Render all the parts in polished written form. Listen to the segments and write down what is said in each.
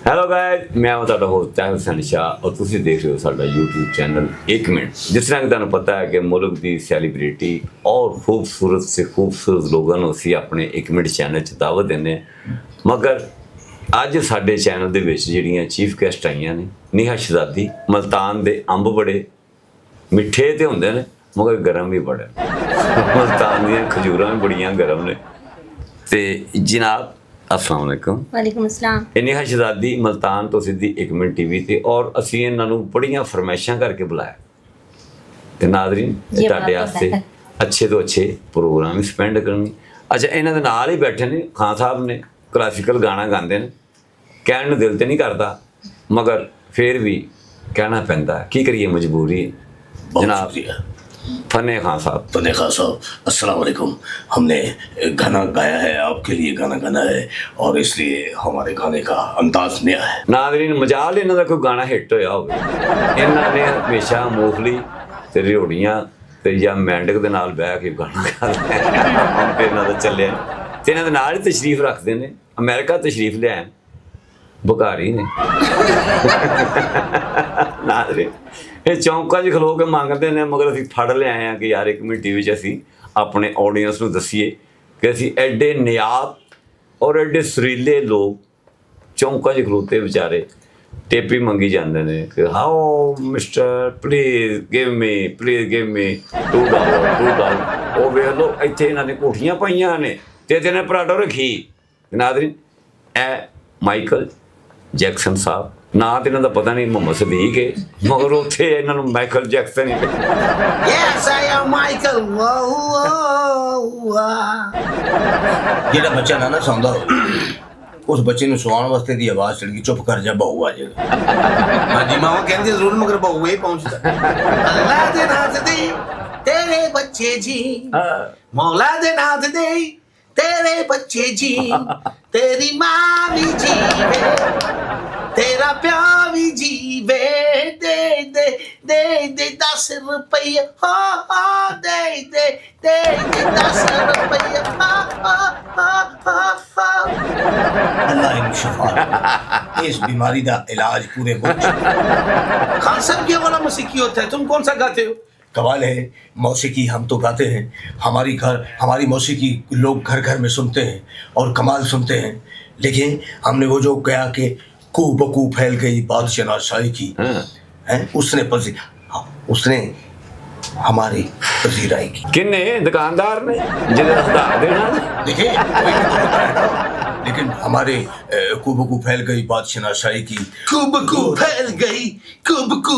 Hello guys, ਮੈਂ ਤੁਹਾਡਾ host Tahir Hussain ਸ਼ਾਹ ਔਰ ਤੁਸੀਂ ਦੇਖ ਰਹੇ ਹੋ ਸਾਡਾ YouTube ਚੈਨਲ 1 ਮਿੰਟ। ਜਿਸ ਤਰ੍ਹਾਂ ਕਿ ਤੁਹਾਨੂੰ ਪਤਾ ਹੈ ਕਿ ਮੁਲਕ ਦੀ ਸੈਲੀਬ੍ਰਿਟੀ ਔਰ ਖੂਬਸੂਰਤ ਸੇ ਖੂਬਸੂਰਤ ਲੋਕਾਂ ਨੂੰ ਅਸੀਂ ਆਪਣੇ 1 ਮਿੰਟ ਚੈਨਲ 'ਚ ਦਾਵਤ ਦਿੰਦੇ ਹਾਂ। ਮਗਰ ਅੱਜ ਸਾਡੇ ਚੈਨਲ ਦੇ ਵਿੱਚ ਜਿਹੜੀਆਂ ਚੀਫ ਗੈਸਟ ਆਈਆਂ ਨੇ, ਨੇਹਾ ਸ਼ਹਜ਼ਾਦੀ। ਮਲਤਾਨ ਦੇ ਅੰਬ ਬੜੇ ਮਿੱਠੇ ਤੇ ਹੁੰਦੇ ਨੇ ਮਗਰ ਗਰਮ ਵੀ ਬੜੇ। ਮਲਤਾਨ ਦੀਆਂ ਖਜੂਰਾਂ ਵੀ ਬੜੀਆਂ ਗਰਮ ਨੇ। ਤੇ ਜਨਾਬ अस्सलाम वालेकुम। वालेकुम अस्सलाम। नेहा शहजादी मल्तान तो सीधी 1 मिनट टीवी ते और असी इन्हों बड़िया फरमाइशा करके बुलाया ते नाज़रीन तुहाडे वास्ते अच्छे तो अच्छे प्रोग्राम स्पेंड करनी। अच्छा, इन्हों दे नाल ही बैठे ने खान साहब ने, क्लासिकल गाना गाते हैं। कहने नूं दिल तो नहीं करता मगर फिर भी कहना पैंदा, की करिए मजबूरी जनाब। फने खान साहब। फने खान साहब, अस्सलाम वालेकुम। हमने गाना गाया है, आपके लिए गाना गाना है और इसलिए हमारे गाने का अंदाज नया है। नाज़रीन मजाल इन्हों का कोई गाना हिट होया होवे। इन्होंने हमेशा मूंगफली ते रियोड़ियां ते या मेंढक दे नाल बैठ के गाना गाते हैं। फिर इन्हों दा चलिया ते इन्हों दे नाल ही तशरीफ रखते हैं। अमेरिका तशरीफ लिया बुकारी ने। नाज़रीन ये चौंका च खलो के मंगते हैं मगर असीं फड़ ले आए हैं कि यार 1 मिनट टीवी असीं अपने ऑडियंस नूं दसीए कि असीं एडे नियाब और एडे सुरीले लोग चौंका च खलोते बेचारे टेपी मंगी जाते हैं कि हाओ मिस्टर प्लीज़ गिव मी $2 वो वेख लो इत्थे इन्होंने कोठियां पाइयां ने ते इन्हें पराठो रखी। नाज़रीन ए माइकल जैक्सन साहब ना तो इन्हों का पता नहीं, मोहम्मद सदीक है मगर उत्थे इन्हों Michael Jackson he. Yes, I am Michael. जेड़ा बच्चा ना सौंदा उस बच्चे ਨੂੰ ਸੁਆਉਣ ਵਾਸਤੇ ਦੀ ਆਵਾਜ਼ ਚੜ ਗਈ, ਚੁੱਪ ਕਰ ਜਾ ਬਹੂ ਆ ਜਾਏਗਾ। ਹਾਂਜੀ ਮਾਂ ਕਹਿੰਦੀ ਜ਼ਰੂਰ ਮਗਰ ਬਹੂ ਹੀ ਪਹੁੰਚਦਾ। ਅੱਲਾ ਦੇ ਨਾਮ ਦੇ ਤੇਰੇ ਬੱਚੇ ਜੀ, ਮੌਲਾ ਦੇ ਨਾਮ ਦੇ तेरे बच्चे जी, तेरी माँ भी जीवे, तेरा प्यार भी जीवे, दे दे दे दे 10 रुपये हो दे दे दे दे 10 रुपये हो। अल्लाह इन्हें शिफा दे। इस बीमारी का इलाज पूरे मुल्क। खान साहब ये वाला मौसीकी होता है, तुम कौन सा गाते हो? कमाल है मौसीकी, हम तो गाते हैं, हमारी मौसीकी लोग घर घर में सुनते हैं और कमाल सुनते हैं। लेकिन हमने वो जो कहा कि कू बकू फैल गई बात शनाशाई की है, उसने हमारी पजीराई की। किन्ने दुकानदार ने देखिए लेकिन हमारे कुबकू फैल गई बात शनाशाई की। कुबकू फैल गई, कुबकू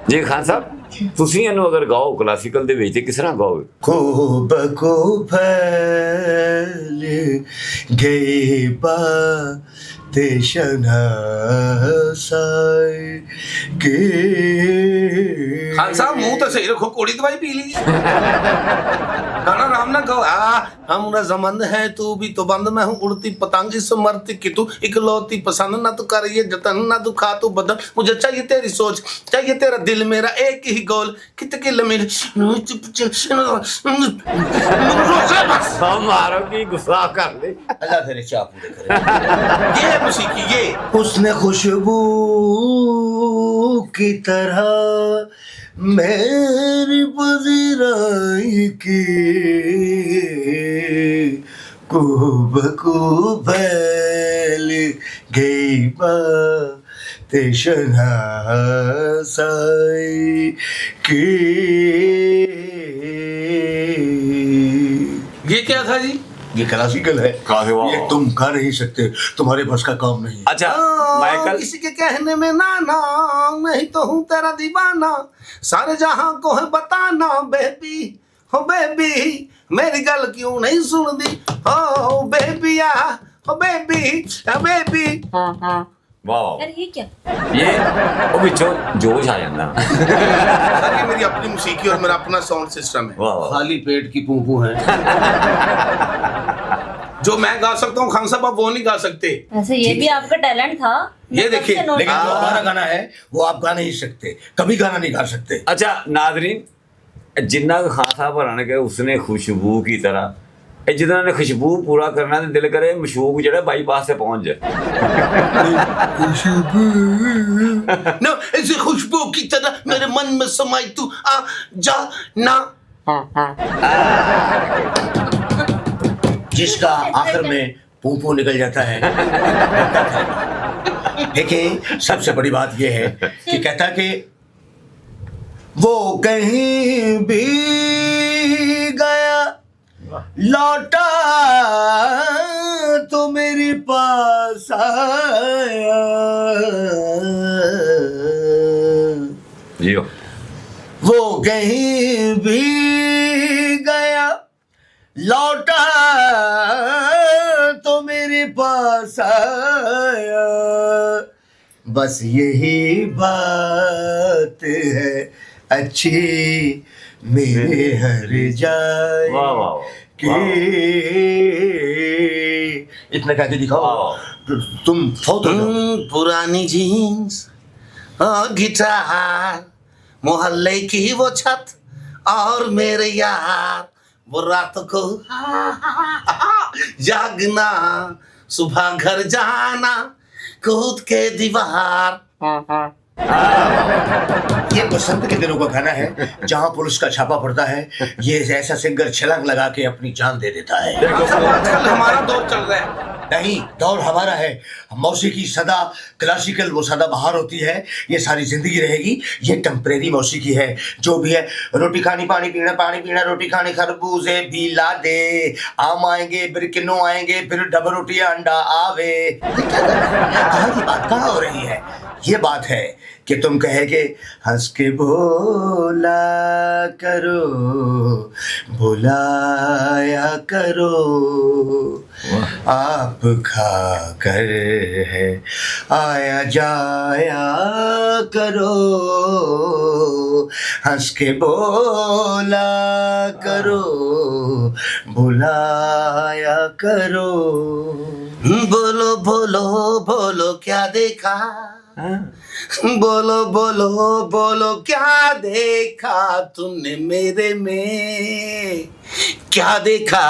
जी खान साहब तुसी इन्हू अगर गाओ क्लासिकल दे विच ते किस तरह गाओगे? कुबकू फैल गई बात शनाशाई की। खान साहब मुंह तो सही रखो, कोड़ी दवाई पी लीजिए। गाना राम ना कहो। हम रजामंद है तू भी तो बंद, मैं हूँ उड़ती पतंग इस मरती की तू इकलौती पसंद, ना तू कर ये जतन ना तू खा तू बदन, मुझे चाहिए तेरी सोच चाहिए तेरा दिल, मेरा एक ही गोल कित किल मेरे मारो की गुस्सा कर ले। अल्लाह तेरे चाह पूरे करे। ये मौसीकी ये उसने खुशबू की तरह मेरी पजीराई की। कुबकू फैल गई बात शनाशाई की। ये क्या था जी? ये क्लासिकल है। ये तुम गा नहीं सकते, तुम्हारे बस का काम नहीं। अच्छा माइकल, किसी के कहने में ना मैं तो हूँ तेरा दीवाना, सारे जहां को है बताना बेबी हो बेबी, मेरी गल क्यों नहीं सुनती हो बेबिया हो बेबी बेबी। वाह यार ये क्या? ये वो बिचो जोश आ जाता। सर ये मेरी अपनी मौसीकी और मेरा अपना साउंड सिस्टम है। वाह खाली पेट की पूंपू है। जो मैं गा सकता हूँ खान साहब आप वो नहीं गा सकते। ऐसे ये भी आपका टैलेंट था। ये देखिए, लेकिन जो हमारा गाना है वो आप गा नहीं सकते, कभी गाना नहीं गा सकते। अच्छा नाज़रीन, जिन्ना खान साहब हराने के उसने खुशबू की तरह ਇਹ ਜਦੋਂ ਨੇ ਖੁਸ਼ਬੂ ਪੂਰਾ ਕਰਨਾ ਤੇ ਦਿਲ ਕਰੇ ਮਸ਼ੂਕ ਜਿਹੜਾ ਬਾਈਪਾਸ ਤੇ ਪਹੁੰਚ ਜਾਏ। No, ऐसे खुशबू की तरह मेरे मन में समाई तू आ जा ना। जिसका आखिर में पू निकल जाता है। लेकिन सबसे बड़ी बात यह है कि कहता कि वो कहीं भी गया लौटा तो मेरे पास आया। जियो वो कहीं भी गया लौटा तो मेरे पास आया। बस यही बात है अच्छी मेरे हर जाए वाह वाह के। इतना कहके दिखाओ तुम पुरानी जीन्स और गिटार, मोहल्ले की वो छत और मेरे यार, वो रात को जागना, सुबह घर जाना, कूद के दीवार। ये बसंत के दिनों का गाना है जहाँ पुलिस का छापा पड़ता है। ये ऐसा सिंगर छलांग लगा के अपनी जान दे देता है। आजकल हमारा दौर चल रहा है। नहीं, दौर हमारा है। मौसीकी सदा क्लासिकल वो सदा बहार होती है, ये सारी जिंदगी रहेगी। ये टेम्परेरी मौसीकी है। जो भी है, रोटी खानी पानी पीना, रोटी खानी खरबूजे भी ला दे, आम आएंगे फिर किन्नू आएंगे, फिर डबल रोटी अंडा आवे। कहाँ की बात कहाँ हो रही है? ये बात है कि तुम कहेगे हंस के बोला करो, बुलाया करो, आप खा कर है आया जाया करो, हंस के बोला करो, बुलाया करो। बोलो बोलो बोलो क्या देखा, बोलो बोलो बोलो क्या देखा तुमने मेरे में, क्या देखा।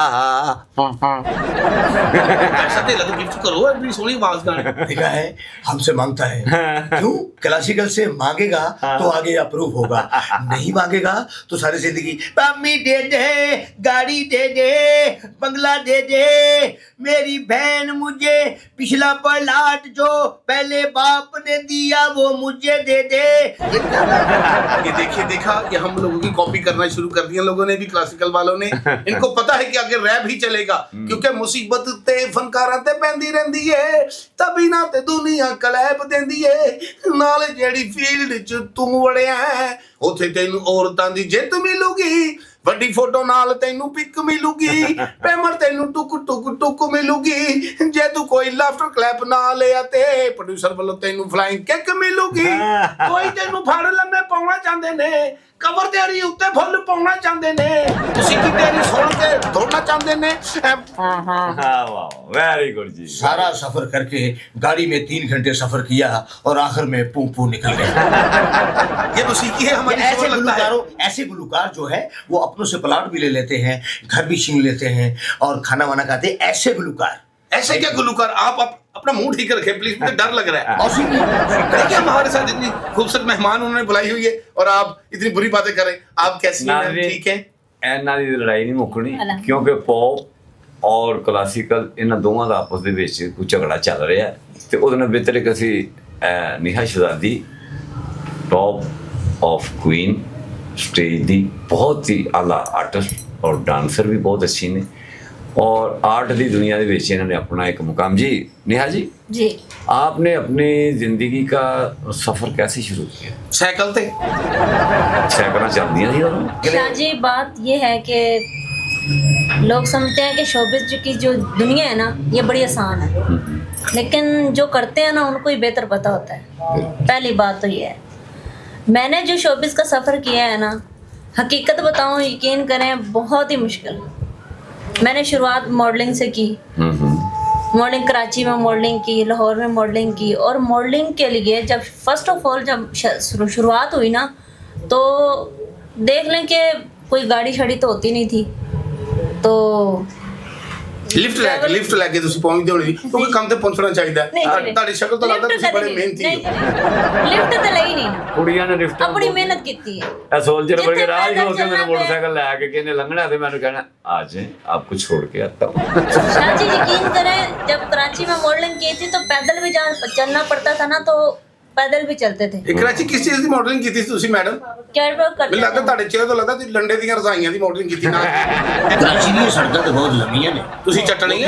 पैसा दे ला तो गिफ्ट करो, इतनी सोनी आवाज गाने। देखा है, हमसे मांगता है। क्यों? क्लासिकल से मांगेगा तो आगे अप्रूव होगा, नहीं मांगेगा तो सारी जिंदगी मम्मी दे दे, गाड़ी दे दे, बंगला दे दे, मेरी बहन मुझे पिछला पलाट जो पहले बाप ने दिया वो मुझे दे दे। ये देखिए, देखा कि हम लोगों की कॉपी करना शुरू कर दिया लोगों ने भी, क्लासिकल वालों ने। इनको पता है कि आगे रैप ही चलेगा, क्योंकि मुसीबत ते फनकारां ते पैंदी रहंदी है, तभी ना ते दुनिया कलैप देंदी है। नाले जेड़ी फील्ड च तू वड़िया है, उथे तैनू औरतां दी जिੱਤ मिलूगी, ਵੱਡੀ ਫੋਟੋ ਨਾਲ ਤੈਨੂੰ ਪਿਕ ਮਿਲੂਗੀ, ਪੇਮੈਂਟ ਤੈਨੂੰ ਟੁਕ ਮਿਲੂਗੀ। ਜੇ ਤੂੰ ਕੋਈ ਲਾਫਟਰ ਕਲੈਪ ਨਾ ਲਿਆ ਤੇ ਪ੍ਰੋਡਿਊਸਰ ਵੱਲੋਂ ਤੈਨੂੰ ਫਲਾਈਂਗ ਕਿੱਕ ਮਿਲੂਗੀ। ਕੋਈ ਤੈਨੂੰ ਫੜ ਲੰਮੇ ਪਾਉਣਾ ਚਾਹੁੰਦੇ ਨੇ, ਕਵਰ ਤੇਰੀ ਉੱਤੇ ਫੁੱਲ ਪਾਉਣਾ ਚਾਹੁੰਦੇ ਨੇ, ਤੁਸੀਂ ਕੀ ਤੇਰੀ ਸੁਣ ਕੇ ਦੌੜਨਾ ਚਾਹੁੰਦੇ ਨੇ। वेरी गुड जी। सारा सफर करके गाड़ी में 3 घंटे सफर किया और आखिर में पू निकल गया। ये तो सीखी है हमारी। ऐसे गुलूकार जो है वो अपनों से प्लाट भी ले लेते हैं, घर भी छीन लेते हैं और खाना वाना खाते हैं। ऐसे गुलूकार। ऐसे क्या गुलूकार? आप अपना मुंह ठीक रखें प्लीज, मुझे डर लग रहा है। और देखिए, हम हमारे साथ इतनी खूबसूरत मेहमान उन्होंने बुलाई हुई है और आप इतनी बुरी बातें करें। आप कैसी हैं? ठीक है। ਇਹਨਾਂ ਦੀ ਲੜਾਈ ਨਹੀਂ ਮੁੱਕਣੀ, ਕਿਉਂਕਿ ਪੌਪ ਔਰ ਕਲਾਸੀਕਲ ਇਹਨਾਂ ਦੋਵਾਂ ਦਾ ਆਪਸ ਦੇ ਵਿੱਚ ਕੋਈ ਝਗੜਾ ਚੱਲ ਰਿਹਾ ਤੇ ਉਹਦੇ ਨਾਲ ਬਿਹਤਰ ਕਿ ਅਸੀਂ Neha Shehzadi top of queen stage ਦੀ ਬਹੁਤ ਹੀ ਆਲਾ ਆਰਟਿਸਟ और डांसर भी बहुत अच्छी ने और आर्ट की दुनिया के ਵਿੱਚ इन्होंने अपना एक मुकाम। जी नेहा जी, आपने अपनी जिंदगी का सफर कैसे शुरू किया? साइकिल थे, साइकिल चलती शाह जी। बात ये है कि लोग समझते हैं कि शोबिज की जो दुनिया है ना ये बड़ी आसान है, लेकिन जो करते हैं ना उनको ही बेहतर पता होता है। पहली बात तो ये है, मैंने जो शोबिज का सफ़र किया है ना, हकीकत बताऊं, यकीन करें, बहुत ही मुश्किल। मैंने शुरुआत मॉडलिंग से की, मॉडलिंग कराची में मॉडलिंग की, लाहौर में मॉडलिंग की। और मॉडलिंग के लिए जब फर्स्ट ऑफ ऑल जब शुरुआत हुई ना, तो देख लें कि कोई गाड़ी शाड़ी तो होती नहीं थी, तो ਲਿਫਟ ਲੈ ਕੇ ਤੁਸੀਂ ਪਹੁੰਚਦੇ ਹੋਣੇ ਜੀ, ਕਿਉਂਕਿ ਕੰਮ ਤੇ ਪਹੁੰਚਣਾ ਚਾਹੀਦਾ ਨਹੀਂ, ਹੈ। ਨਹੀਂ। ਤੁਹਾਡੀ ਸ਼ਕਲ ਤੋਂ ਲੱਗਦਾ ਤੁਸੀਂ ਬੜੇ ਮਿਹਨਤੀ ਹੋ। ਲਿਫਟ ਤੇ ਲਈ ਨਹੀਂ ਨਾ, ਕੁੜੀਆਂ ਨੇ ਲਿਫਟ ਆਪਣੀ ਮਿਹਨਤ ਕੀਤੀ ਹੈ। ਇਹ ਸੋਲਜਰ ਜਿੱਥੇ ਵਰਗੇ ਰਾਹ ਪੈਦਲ ਹੋ ਕੇ ਮੈਨੂੰ ਚੱਲਣਾ ਮੋਟਰਸਾਈਕਲ ਲੈ ਕੇ ਕਿਹਨੇ ਲੰਘਣਾ ਤੇ ਮੈਨੂੰ ਕਹਿਣਾ ਆ ਜਾए आपको छोड़ के आता हूँ। शाह जी यकीन करें, जब कराची में मॉडलिंग की थी तो पैदल भी चलना पड़ता था ना, तो पैदल भी चलते थे। ਇਹ ਕਰਾਚੀ ਕਿਸ ਚੀਜ਼ ਦੀ ਮਾਡਲਿੰਗ ਕੀਤੀ ਸੀ ਤੁਸੀਂ ਮੈਡਮ? क्या वो करते ਮੈਨੂੰ ਲੱਗਦਾ थे। ਤੁਹਾਡੇ ਚਿਹਰੇ ਤੋਂ ਲੱਗਦਾ ਤੁਸੀਂ ਲੰਡੇ ਦੀਆਂ ਰਜ਼ਾਈਆਂ ਦੀ ਮਾਡਲਿੰਗ ਕੀਤੀ ਨਾ। कराची ਦੀਆਂ ਸੜਕਾਂ ਤੇ ਬਹੁਤ ਲੰਮੀਆਂ ਨੇ। ਤੁਸੀਂ ਚਟਣੀ ਆ।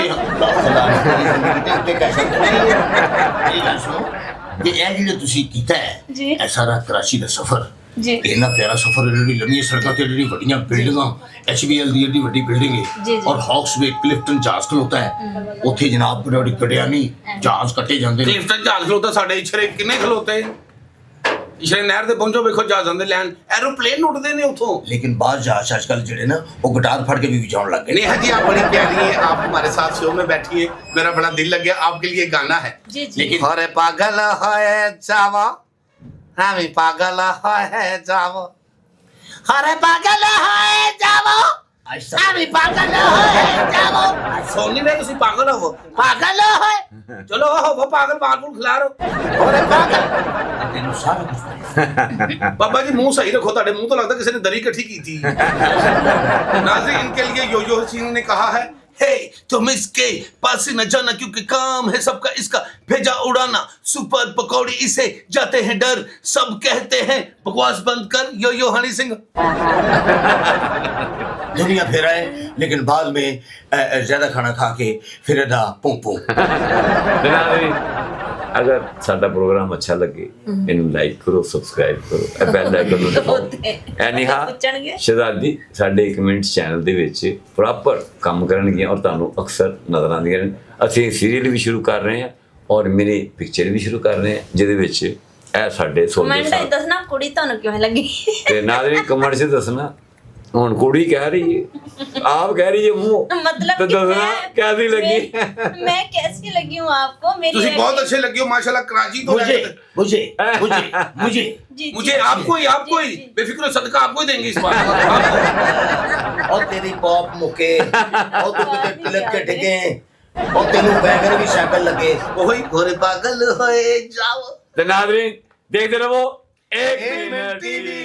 ਇਹ ਜਿਹੜਾ ਤੁਸੀਂ ਕੀਤਾ ਹੈ ਜੀ। ਇਹ ਸਾਰਾ ਕਰਾਚੀ ਦਾ ਸਫ਼ਰ जी ਇੰਨਾ ਪਿਆਰਾ ਸਫ਼ਰ, ਜਿਹੜੀ ਲੰਮੀਆਂ ਸੜਕਾਂ ਤੇ ਜਿਹੜੀ ਵੱਡੀਆਂ ਬਿਲਡਿੰਗਾਂ, HBL ਦੀ ਜਿਹੜੀ ਵੱਡੀ ਬਿਲਡਿੰਗ जी, ਹੈ जी। ਔਰ ਹੌਕਸਵੇ ਕਲਿਫਟਨ ਜਹਾਜ਼ ਖਲੋਤਾ ਹੈ ਉੱਥੇ ਜਨਾਬ ਬੜੀ ਬੜੀ ਕੜਿਆਨੀ ਜਹਾਜ਼ ਕੱਟੇ ਜਾਂਦੇ ਨੇ। ਕਲਿਫਟਨ ਜਹਾਜ਼ ਖਲੋਤਾ, ਸਾਡੇ ਇਸ਼ਰੇ ਕਿੰਨੇ ਖਲੋਤੇ? ਇਸ਼ਰੇ ਨਹਿਰ ਤੇ ਪਹੁੰਚੋ, ਵੇਖੋ ਜਹਾਜ਼ਾਂ ਦੇ ਲੈਣ, ਐਰੋਪਲੇਨ ਉੱਡਦੇ ਨੇ ਉੱਥੋਂ। लेकिन बाद जहाज आजकल ਜਿਹੜੇ ਨਾ ਉਹ गिटार फड़ के भी बजाने लग गए। नेहा जी आप बड़ी प्यारी है, आप हमारे साथ शो में बैठिए, मेरा बड़ा दिल लग गया। आपके लिए गाना है। जी जी लेकिन अरे पागल है जावा, हम पागल है जावा, अरे पागल है जावा, हम पागल है जावा। सुन नहीं रहे तुसी? पागल हो, पागल है, चलो वो पागल पागल खिला रहे। अरे पागल ਤੈਨੂੰ ਸਾਰਾ ਕੁਝ ਪਤਾ। बाबा जी मुंह सही रखो, ਤੁਹਾਡੇ ਮੂੰਹ ਤੋਂ ਲੱਗਦਾ ਕਿਸੇ ਨੇ ਦਰੀ ਇਕੱਠੀ ਕੀਤੀ। नाज़रीन, इनके लिए यो-यो हसीन ने कहा है, हे तुम इसके पास न जाना क्योंकि काम है सबका इसका भेजा उड़ाना, सुपर पकौड़ी इसे जाते हैं डर, सब कहते हैं बकवास बंद कर। यो-यो हनी सिंह। दुनिया फिर आए लेकिन बाद में ज्यादा खाना खा के फिर अदा पों पों। जनाब जी, अगर साडा प्रोग्राम अच्छा लगे इन्हू लाइक करो, सब्सक्राइब करो, ਇਹ ਬੈਲ ਆਈਕਨ ਨੂੰ ਦਬਾਓ। ਐ ਨਿਹਾ ਪੁੱਛਣਗੇ। ਸ਼ਹਿਜ਼ਾਦੀ ਸਾਡੇ ਕਮੈਂਟਸ ਚੈਨਲ ਦੇ ਵਿੱਚ ਪ੍ਰੋਪਰ ਕੰਮ ਕਰਨਗੀਆਂ ਔਰ ਤੁਹਾਨੂੰ ਅਕਸਰ ਨਜ਼ਰ ਆਉਂਦੀਆਂ ਨੇ। ਅਸੀਂ ਸੀਰੀਅਲ ਵੀ ਸ਼ੁਰੂ ਕਰ ਰਹੇ ਹਾਂ ਔਰ ਮੇਰੀ ਪਿਕਚਰ ਵੀ ਸ਼ੁਰੂ ਕਰ ਰਹੇ ਹਾਂ, ਜਿਹਦੇ ਵਿੱਚ ਇਹ ਸਾਡੇ ਸੋਲਜਰ ਕਮੈਂਟ ਸਾਹਿਬ ਦੱਸਣਾ ਕੁੜੀ ਤੁਹਾਨੂੰ ਕਿਵੇਂ ਲੱਗੀ। ਤੇ ਨਾਜ਼ਰੀਨ ਕਮੈਂਟ 'ਚ ਦੱਸਣਾ। ਹੁਣ ਕੁੜੀ ਕਹਿ ਰਹੀ है, आप कह रही है मुंह, मतलब तो कि दसना कैसी लगी? मैं कैसी लगी हूँ आपको? मेरी तुसी बहुत अच्छे लगे हो माशाल्लाह। कराची तो मुझे मुझे मुझे मुझे जी, मुझे जी, आपको ही जी, जी। बेफिक्र सदका आपको ही देंगे इस बार। और तेरी पॉप मुके और तू किते तिलक के टिके और तेनू बैगर भी साइकिल लगे। वही घोरे पागल होए जाओ। तो नाज़रीन देखते रहो एक मिनट मिनट टीवी।